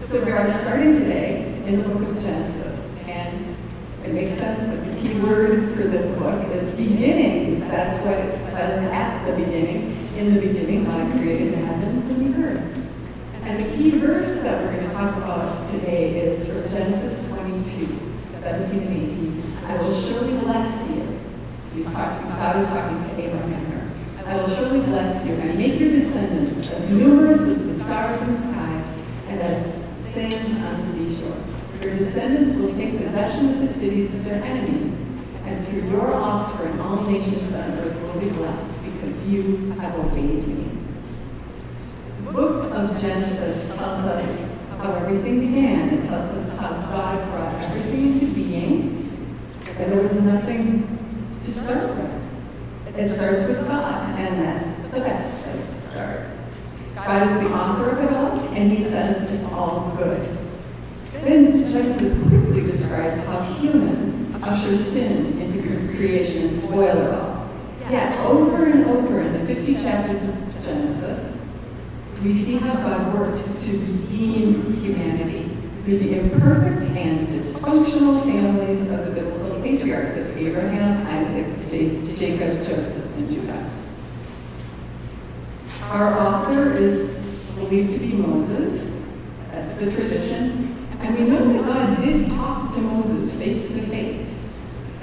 So we are starting today in the book of Genesis, and it makes sense that the key word for this book is beginnings. That's what it says at the beginning. In the beginning, God created the heavens and the earth. And the key verse that we're going to talk about today is from Genesis 22, 17 and 18. I will surely bless you. God is talking to Abraham here. I will surely bless you and make your descendants as numerous as the stars in the sky and as sand on the seashore. Your descendants will take possession of the cities of their enemies, and through your offspring all nations on earth will be blessed because you have obeyed me. The book of Genesis tells us how everything began. It tells us how God brought everything into being, and there was nothing to start with. It starts with God, and that's the best place to start. God is the author of it all, and he says it's all good. Then Genesis quickly describes how humans usher sin into creation and spoil it all. Yet over and over in the 50 chapters of Genesis, we see how God worked to redeem humanity through the imperfect and dysfunctional families of the biblical patriarchs of Abraham, Isaac, Jacob, Joseph, and Judah. Our author is believed to be Moses. That's the tradition. And we know that God did talk to Moses face to face.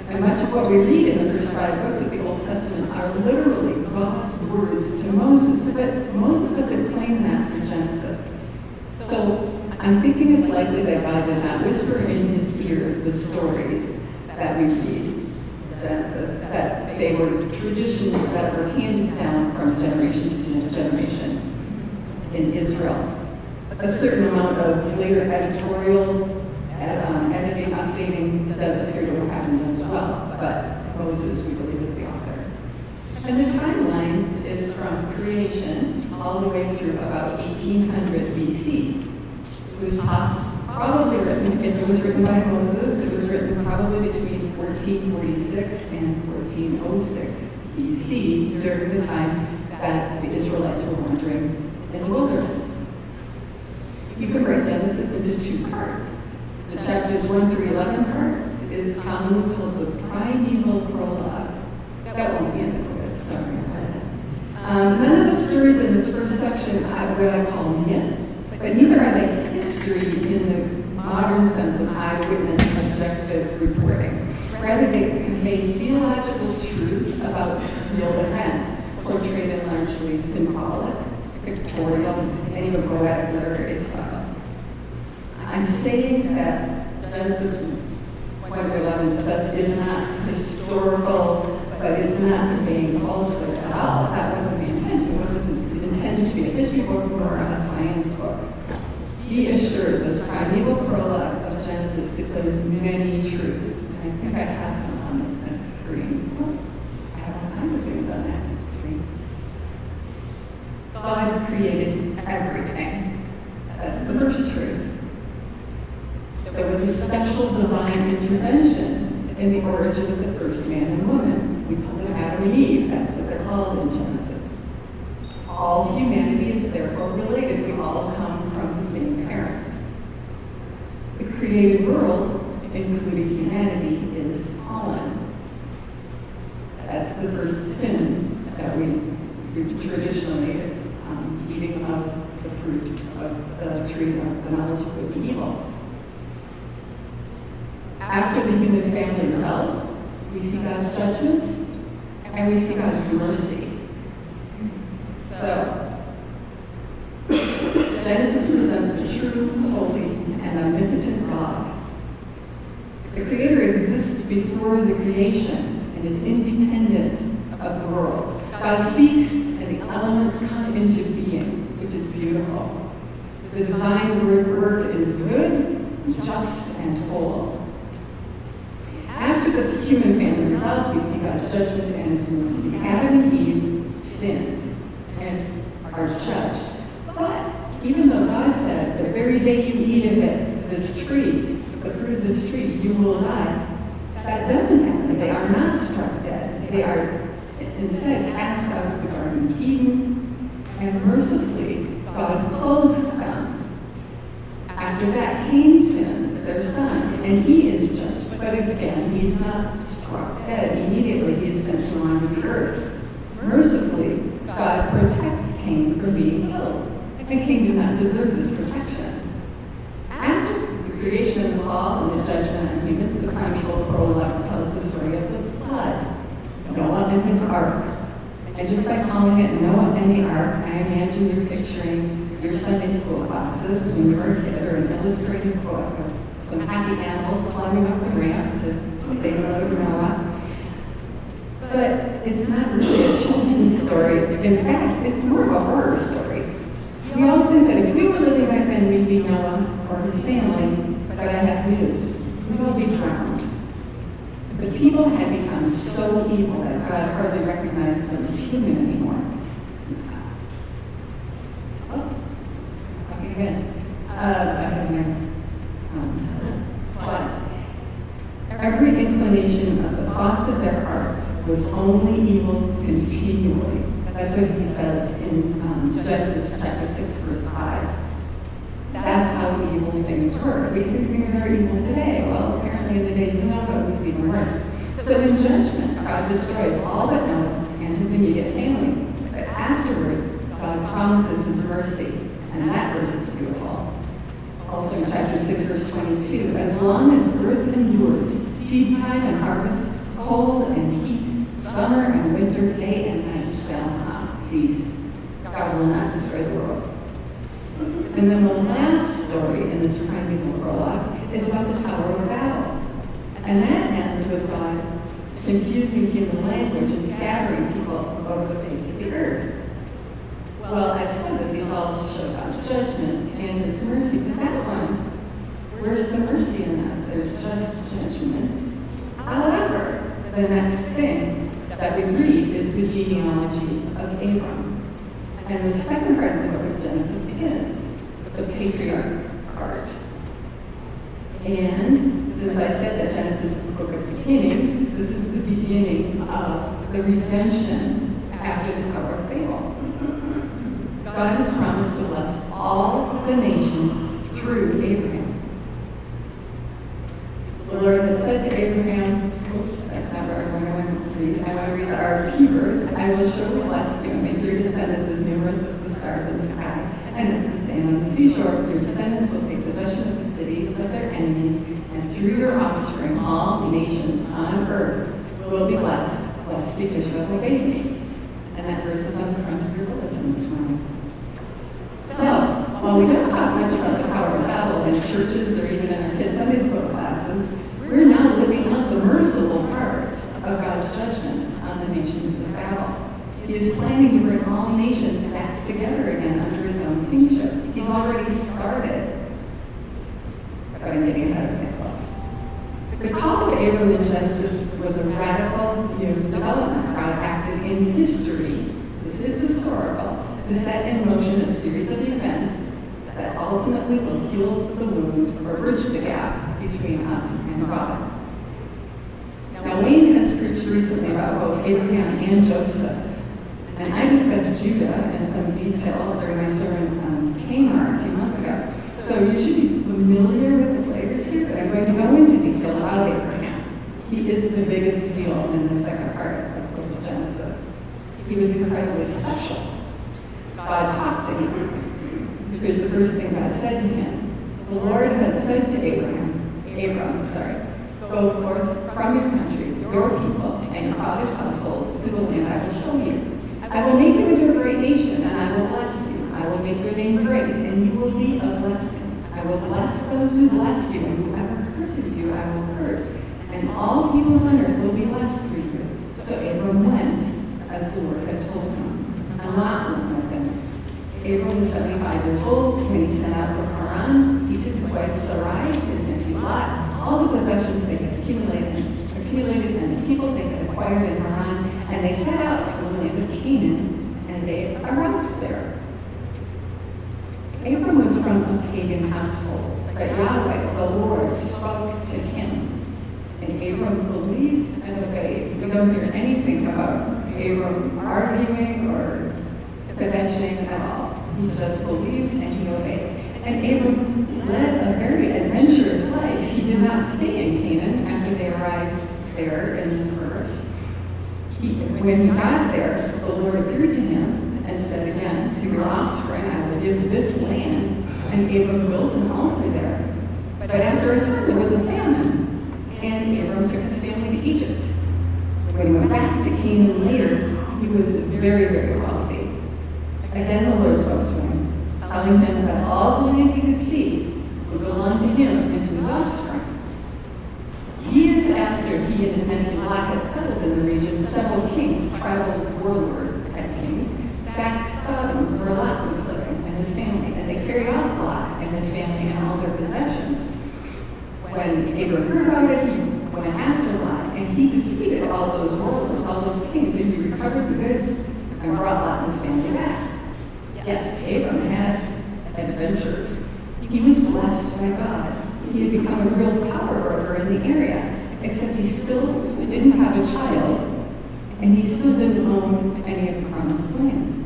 And much of what we read in the first 5 books of the Old Testament are literally God's words to Moses. But Moses doesn't claim that for Genesis. So I'm thinking it's likely that God did not whisper in his ear the stories that we read in Genesis, that they were traditions that were handed down from generation to generation in Israel. A certain amount of later editorial editing, updating does appear to have happened as well, but Moses, we believe, is the author. And the timeline is from creation all the way through about 1800 BC. It was probably written, if it was written by Moses, it was written probably between 1446 and 1406 BC, during the time that the Israelites were wandering in the wilderness. You can break Genesis into 2 parts. The chapters 1 through 11 part is commonly called the primeval prologue. That won't be in the quiz, don't worry about it. None of the stories in this first section are what I call myth, but neither are they history in the modern sense of eyewitness objective reporting. Rather, they convey theological truths about real events, portrayed in largely symbolic, pictorial, and even poetic literary style. I'm saying that Genesis 1 to 11 is not historical, but it's not conveying falsehood at all. That wasn't the intention. It wasn't intended to be a history book or a science book. Be assured, this primeval prologue of Genesis declares many truths. And I think I have them on this next screen. I have all kinds of things on that next screen. God created everything. That's the first truth. There was a special divine intervention in the origin of the first man and woman. We call them Adam and Eve. That's what they're called in Genesis. All humanity is therefore related. We all come from the same parents. The created world, including humanity, is fallen. That's the first sin that we traditionally is eating of the fruit of the tree of the knowledge of good and evil. After the human family rebels, we see God's judgment and we see God's mercy. So, Genesis presents the true, holy, and omnipotent God. The Creator exists before the creation and is independent of the world. God speaks and the elements come into being, which is beautiful. The divine work is good, just, and whole. After the human family rebels, we see God's judgment and his mercy. Adam and Eve sinned and are judged. But even though God said, the very day you eat of it, this tree, the fruit of this tree, you will die, that doesn't happen. They are not struck dead. They are instead cast out of the Garden of Eden, and mercifully, God clothes them After that, Cain sins, their son, and he is judged. But again, he's not struck dead. Immediately, he is sent to wander the earth. Mercifully, God protects Cain from being killed, and Cain did not deserve this protection. After the creation and the fall and the judgment on humans, the primeval prologue tells the story of the flood. Noah and his ark. And just by calling it Noah and the ark, I imagine you're picturing your Sunday school classes when you were a kid, or an illustrated book of some happy animals climbing up the ramp to say hello to Noah. But it's not really a children's story. In fact, it's more of a horror story. We all think that if we were living back then, we'd be Noah or his family, but I have news. We'd all be drowned. But people had become so evil that God hardly recognized them as human anymore. Okay, good. I have my slides. Every inclination of the thoughts of their hearts was only evil continually. That's what he says in Genesis chapter 6, verse 5. That's how evil things were. We think things are evil today. Well, apparently in the days of Noah, it was even worse. So in judgment, God destroys all but Noah and his immediate family. But afterward, God promises his mercy. And that verse is beautiful. Also in chapter 6, verse 22, as long as earth endures, seed time and harvest, cold and heat, summer and winter, day and night shall not cease. God will not destroy the world. And then the last story in this primeval prologue is about the Tower of Babel. And that ends with God confusing human language and scattering people over the face of the earth. Well, I've said that these all show God's judgment and his mercy, but that one, where's the mercy in that? There's just judgment. However, the next thing that we read is the genealogy of Abram. And the second part of the book of Genesis begins, the patriarch part. And since I said that Genesis is the book of beginnings, this is the beginning of the redemption after the Tower of Babel. God has promised to bless all the nations through Abraham. The Lord had said to Abraham, oops, that's not where I want to read. I want to read our key verse. I will surely bless you and make your descendants as numerous as the stars in the sky, and as the sand on the seashore. Your descendants will take possession of the cities of their enemies, and through your offspring, all nations on earth will be blessed because you have obeyed me. And that verse is on the front of your bulletin this morning. So, while we don't talk much about the Tower of Babel in churches or even in our kids' Sunday school classes, we're now living out the merciful part of God's judgment on the nations of Babel. He is planning to bring all nations back together again under his own kingship. He's already started. But I'm getting ahead of myself. The call of Abram in Genesis was a radical new development. God acted in history. This is historical. To set in motion a series of events that ultimately will heal the wound or bridge the gap between us and God. Now, Wayne has preached recently about both Abraham and Joseph, and I discussed Judah in some detail during my sermon on Tamar a few months ago. So you should be familiar with the players here, but I'm going to go into detail about Abraham. He is the biggest deal in the second part of the book of Genesis. He was incredibly special. God talked to him, because the first thing God said to him, the Lord had said to Abram, go forth from your country, your people, and your father's household to the land I will show you. I will make you into a great nation, and I will bless you. I will make your name great, and you will be a blessing. I will bless those who bless you, and whoever curses you, I will curse. And all peoples on earth will be blessed through you. So Abram went, as the Lord had told him. And Lot went with him. Abram was 75 years old when he set out for Haran. He took his wife Sarai, his nephew Lot, all the possessions they had accumulated, and the people they had acquired in Haran, and they set out for the land of Canaan, and they arrived there. Abram was from a pagan household, but Yahweh, the Lord, spoke to him, and Abram believed and obeyed. We don't hear anything about Abram arguing or kvetching at all. He just believed and he obeyed. And Abram led a very adventurous life. He did not stay in Canaan after they arrived there in this verse. When he got there, the Lord appeared to him and said again, to your offspring I will give this land. And Abram built an altar there. But after a time there was a famine, and Abram took his family to Egypt. When he went back to Canaan later, he was very, very wealthy. Again the Lord spoke to him, telling him that all the land he could see would belong to him and to his offspring. Years after he and his nephew Lot had settled in the region, several kings, tribal warlord type kings, sacked Sodom where Lot was living and his family, and they carried off Lot and his family and all their possessions. When Abram heard about it, he went after Lot, and he defeated all those warlords, all those kings, and he recovered the goods and brought Lot and his family back. Yes, Abram had adventures. He was blessed by God. He had become a real power broker in the area, except he still didn't have a child, and he still didn't own any of the promised land.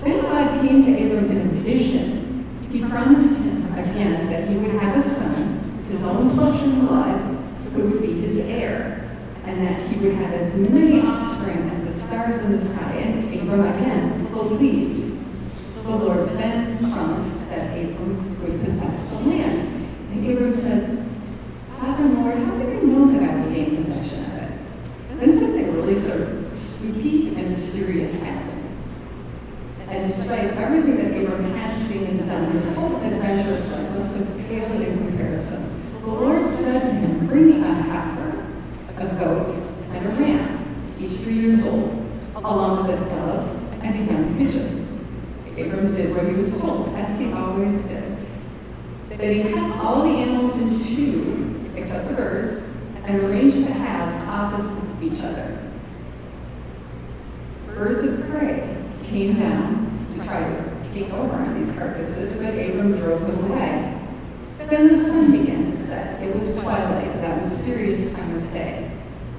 Then God came to Abram in a vision. He promised him again that he would have a son, his own flesh and blood, who would be his heir, and that he would have as many offspring as the stars in the sky. And Abram again believed. The Lord then promised that Abram would possess the land. And Abram said, Sovereign Lord, how did you know that I would gain possession of it? Then something really sort of spooky and mysterious happens. And despite everything that Abram had seen and done, his whole adventurous life must have paled in comparison. The Lord said to him, bring a heifer, a goat, and a ram, each 3 years old, along with a dove and a young pigeon. Abram did what he was told, as he always did. Then he cut all the animals in two, except the birds, and arranged the halves opposite each other. Birds of prey came down to try to take over on these carcasses, but Abram drove them away. Then the sun began to set. It was twilight at that mysterious time of day.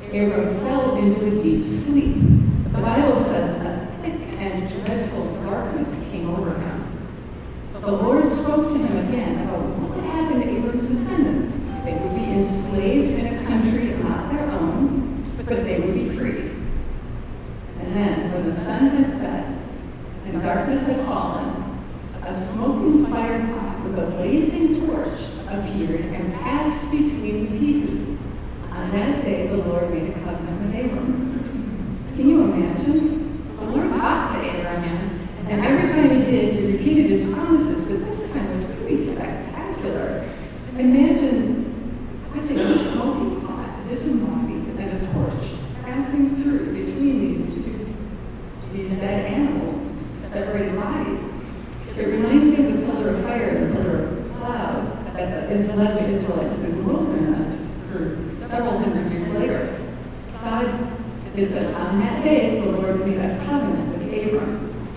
Abram fell into a deep sleep. The Bible says a thick and dreadful darkness came over him. The Lord spoke to him again about what would happen to Abram's descendants. They would be enslaved in a country not their own, but they would be freed. And then, when the sun had set and darkness had fallen, a smoking fire pot with a blazing torch appeared and passed between the pieces. On that day, the Lord made a covenant with Abram. Can you imagine? The Lord talked to Abraham, and every time he did, he repeated his promises, but this time was pretty spectacular. Imagine watching a smoking pot, disembodied, and a torch passing through between these dead animals, separated bodies. It reminds me of the pillar of fire and the pillar of cloud that has led the Israelites in the wilderness for several hundred years later. God, it says, on that day, the Lord made a covenant with Abram.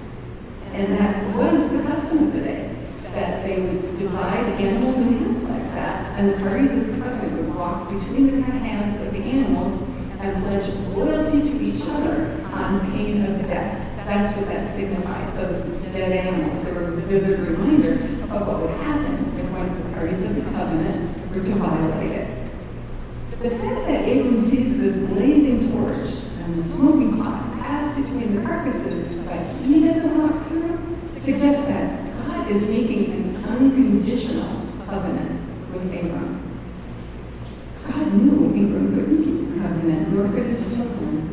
And that was the custom of the day, that they would divide animals in half like that, and the parties of the covenant would walk between the hands of the animals and pledge loyalty to each other on pain of death. That's what that signified, those dead animals. They were a vivid reminder of what would happen if one of the parties of the covenant were to violate it. The fact that Abram sees this blazing torch and the smoking pot pass between the carcasses, but he doesn't walk through, suggests that God is making an unconditional covenant with Abram. God knew Abram couldn't keep the covenant, nor could his children.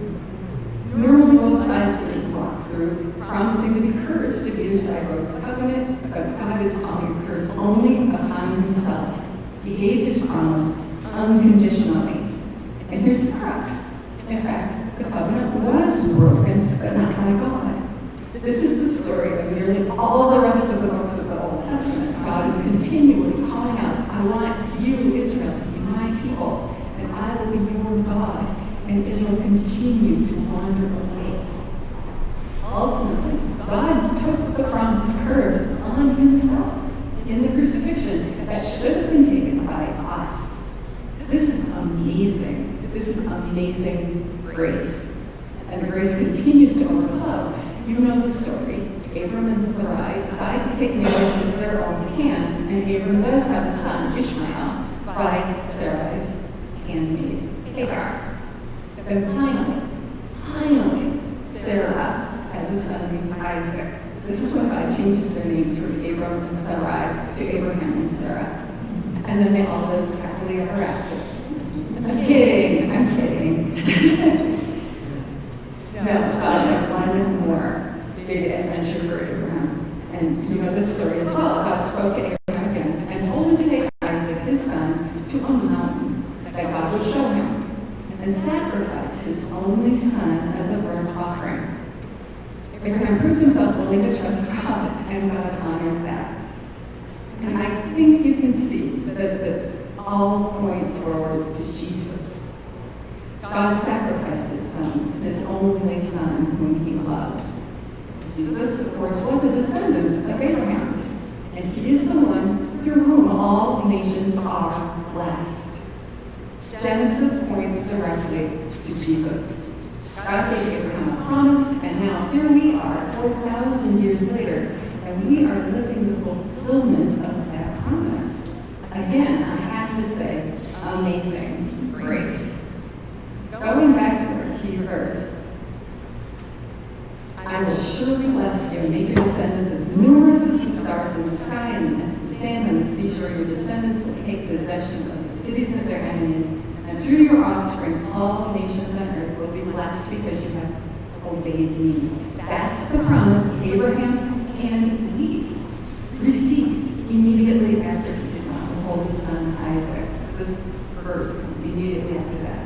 Normally both sides would walk through, promising to be cursed if either side broke the covenant, but God is calling a curse only upon himself. He gave his promise unconditionally. And here's the crux. In fact, the covenant was broken, but not by God. This is the story of nearly all the rest of the books of the Old Testament. God is continually calling out, I want you, Israel, to be my people, and I will be your God. And Israel continued to wander away. Ultimately, God took the promised curse on himself in the crucifixion that should have been taken by us. This is amazing. This is amazing grace. And the grace continues to overflow. You know the story. Abram and Sarai decide to take matters into their own hands, and Abram does have a son, Ishmael, by Sarai's handmaid, Hagar. Then finally, Sarah has a son named Isaac. This is when God changes their names from Abram and Sarai to Abraham and Sarah. And then they all live happily ever after. I'm kidding. No, God had one more big adventure for Abraham. And you know this story as well. God spoke to Abraham again and told him to take Isaac, his son, to a mountain that God would show him and sacrifice his only son as a burnt offering. Abraham proved himself willing to trust God, and God honored that. And I think you can see that this all points forward to Jesus. God sacrificed his son, his only son, whom he loved. Jesus, of course, was a descendant of Abraham, and he is the one through whom all nations are blessed. Genesis points directly to Jesus. God gave Abraham a promise, and now here we are, 4,000 years later, and we are living the fulfillment of that promise. Again, I have to say, amazing grace. Going back to our key verse, I will surely bless you and make your descendants as numerous as the stars in the sky and as the sand on the seashore. Your descendants will take possession of the cities of their enemies, and through your offspring, all nations on earth will be blessed because you have obeyed me. That's the promise Abraham and we received immediately after he did not withhold his son Isaac. This verse comes immediately after that.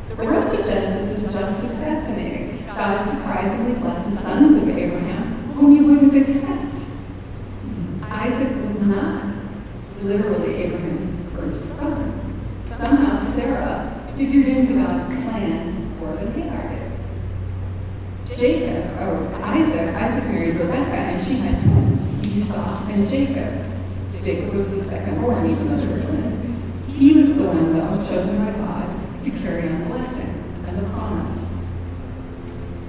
The rest of Genesis is just as fascinating. God surprisingly blesses sons of Abraham whom you wouldn't expect. Isaac was not literally Abraham's first son. Somehow Sarah figured into God's plan more than Hagar did. Isaac married Rebekah, and she had twins, Esau and Jacob. Jacob was the second born, even though they were twins. He was the one, though, chosen by God to carry on the blessing and the promise.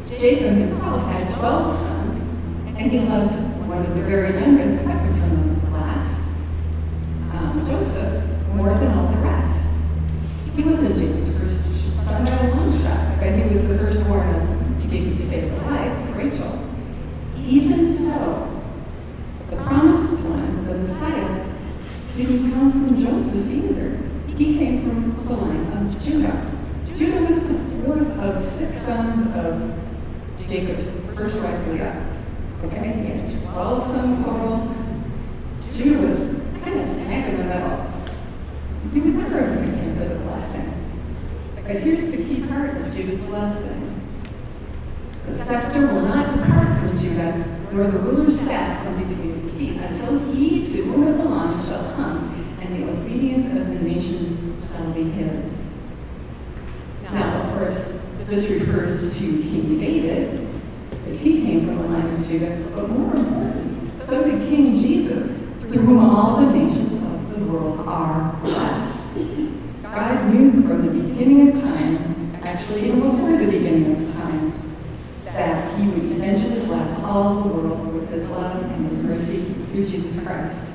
Jacob himself had 12 sons, and he loved one of the very youngest, second from the last, Joseph, more than all the rest. He wasn't Jacob's first son by a long shot, but he was the firstborn of Jacob's favorite wife, Rachel. Even so, the promised one, the Messiah, didn't come from Joseph either. He came from the line of Judah. Judah was the fourth of 6 sons of Jacob's first wife, Leah. Okay, he had 12 sons total. Judah was kind of smack in the middle. He would never have picked him for the blessing. But here's the key part of Judah's blessing. The scepter will not depart from Judah, nor the ruler's staff from between his feet, until he to whom it belongs shall come, and the obedience of the nations shall be his. Now, of course, this refers to King David, as he came from the line of Judah, but more important, so did King Jesus, through whom all the nations of the world are blessed. God knew from the beginning of time, actually even before the beginning of time, that he would eventually bless all the world with his love and his mercy through Jesus Christ.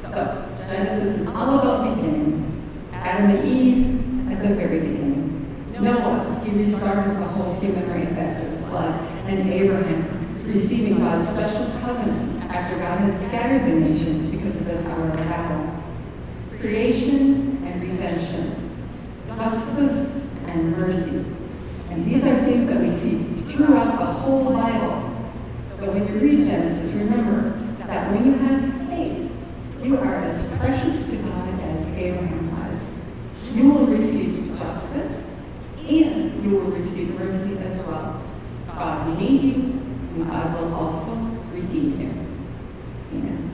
So, Genesis is all about beginnings. Adam and Eve at the very beginning. Noah, he restarted the whole human race after the flood. And Abraham, receiving God's special covenant after God had scattered the nations because of the Tower of Babel. Creation and redemption. Justice and mercy. And these are things that we see throughout the whole Bible. So when you read Genesis, remember that when you have faith, you are as precious to God as Abraham was. You will receive justice, and you will receive mercy as well. God made you, and God will also redeem you. Amen.